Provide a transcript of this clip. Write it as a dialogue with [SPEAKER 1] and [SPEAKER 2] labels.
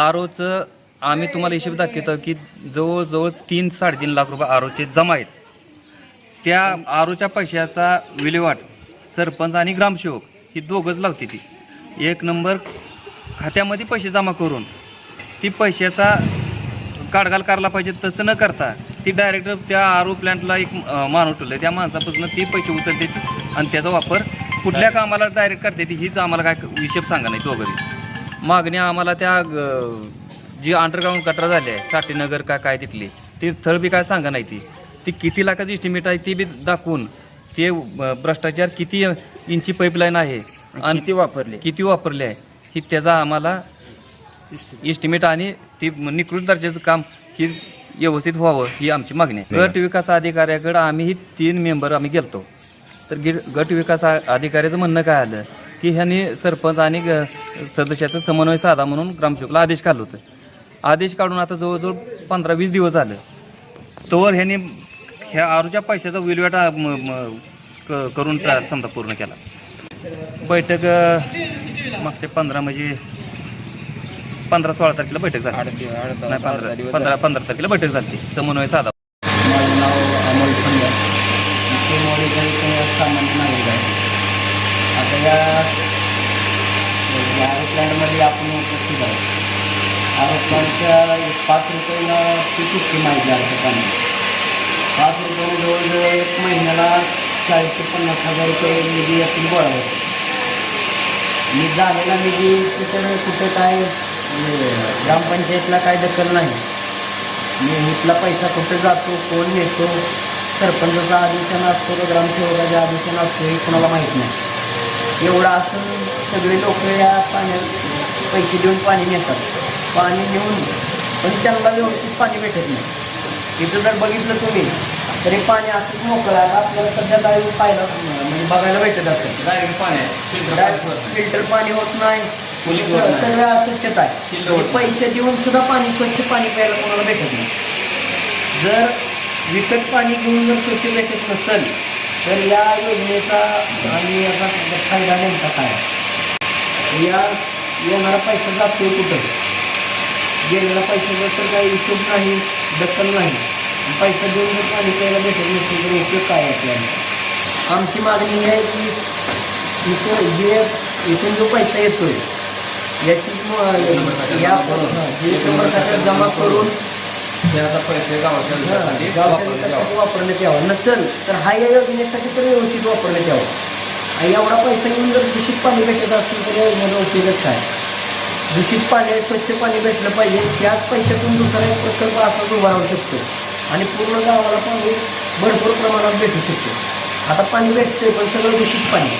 [SPEAKER 1] आरोचं आम्ही तुम्हाला हिशोब दाखवतो की जवळजवळ 3-3.5 लाख रुपये आरोचे जमा आहेत. त्या आरोच्या पैशाचा विल्हेवाट सरपंच आणि ग्रामसेवक ही दोघंच लावते. ती एक नंबर खात्यामध्ये पैसे जमा करून ती पैशाचा काढघाल करायला पाहिजे तसं न करता ती डायरेक्ट त्या आरो प्लॅन्टला एक माणूस ठेवलं, त्या माणसापासून ती पैसे उचलते आणि त्याचा वापर कुठल्या कामाला डायरेक्ट करते ती हीच आम्हाला काय हिशेब सांगा नाही. दोघंही मागणी आम्हाला त्या जी अंडरग्राऊंड गटर झाली आहे साठीनगर काय तिथली ती थळ बी काय सांगा नाही. ती किती लाखाची इस्टिमेट आहे ती बी दाखवून ते भ्रष्टाचार किती इंची पाईपलाईन आहे आणि किती वापरले आहे ही त्याचा आम्हाला इस्टिमेट आणि ती निकृष्ट दर्जाचं काम ही व्यवस्थित व्हावं ही आमची मागणी आहे. गट विकास अधिकाऱ्याकडे आम्ही ही 3 मेंबर आम्ही गेलतो. तर गट विकास अधिकाऱ्याचं म्हणणं काय आलं की ह्यांनी सरपंच आणि सदस्याचं समन्वय साधा म्हणून ग्रामसेवकला आदेश काढलं होतं. आदेश काढून आता जवळजवळ 15-20 दिवस झालं. तोवर ह्यांनी ह्या आरूच्या पैशाचा विल्हेवाट करून समजा पूर्ण केला. बैठक मागच्या 15-16 तारखेला बैठक झाली. नाही 15 तारखेला बैठक झाली समन्वय साधा.
[SPEAKER 2] माझं नाव अमोल खंडे, सामान्य नागरिक आहे. आता या प्लॅन्टमध्ये आपण उपस्थित आहोत. प्लॅन्टच्या 5 रुपयाला किती स्कीम आहे त्या पाणी. 5 रुपयाने जवळजवळ 1 महिन्याला 40 ते 50 हजार रुपये निधी यातून गोळा होतो. निधी झालेला निधी कुठं काय ग्रामपंचायतला काय दखल नाही. इथला पैसा कुठे जातो, कोण नेतो, सरपंचाचा आदेशानं असतो का ग्रामसेवकाच्या आदेशानं असतो हे कोणाला माहीत नाही. एवढं असून सगळे लोक या पाण्यात पैसे देऊन पाणी नेतात. पाणी नेऊन पण त्यांना व्यवस्थित पाणी भेटत नाही. इथं जर बघितलं तुम्ही तरी पाणी असंच मोकळं आहे. आपल्याला सध्या लाईव्ह पाहायला म्हणजे बघायला भेटत असेल.
[SPEAKER 1] डायरेक्ट पाणी
[SPEAKER 2] फिल्टर पाणी होत नाही, सगळं अस्वच्छता आहे. पैसे देऊन सुद्धा पाणी स्वच्छ पाणी प्यायला कोणाला भेटत नाही. जर विकत पाणी घेऊन जर स्वच्छ भेटत नसेल तर या योजनेचा आणि याचा फायदा नेमका काय. या येणारा पैसा जातो कुठं, गेलेला पैशाचा तर काही हिशोब नाही, दखल नाही. पैसा देऊन जर पाणी प्यायला भेटत नसेल तर उपयोग काय आपल्याला. आमची मागणी ही आहे की इथून जो पैसा येतोय याची जमा करून
[SPEAKER 1] त्याचा पैसे गावाच्या
[SPEAKER 2] वापरण्यात यावं. नसेल तर हा या योजनेसाठी तर व्यवस्थित वापरण्यात यावं. आणि एवढा पैसा येऊन जर दूषित पाणी भेटत असेल तर या योजनेचा उपयोगच काय. दूषित पाणी स्वच्छ पाणी भेटलं पाहिजे. त्याच पैशातून दुसरा एक प्रकल्प असाच उभा राहू शकतो आणि पूर्ण गावाला पाणी भरपूर प्रमाणात भेटू शकतो. आता पाणी भेटतंय पण सगळं दूषित पाणी.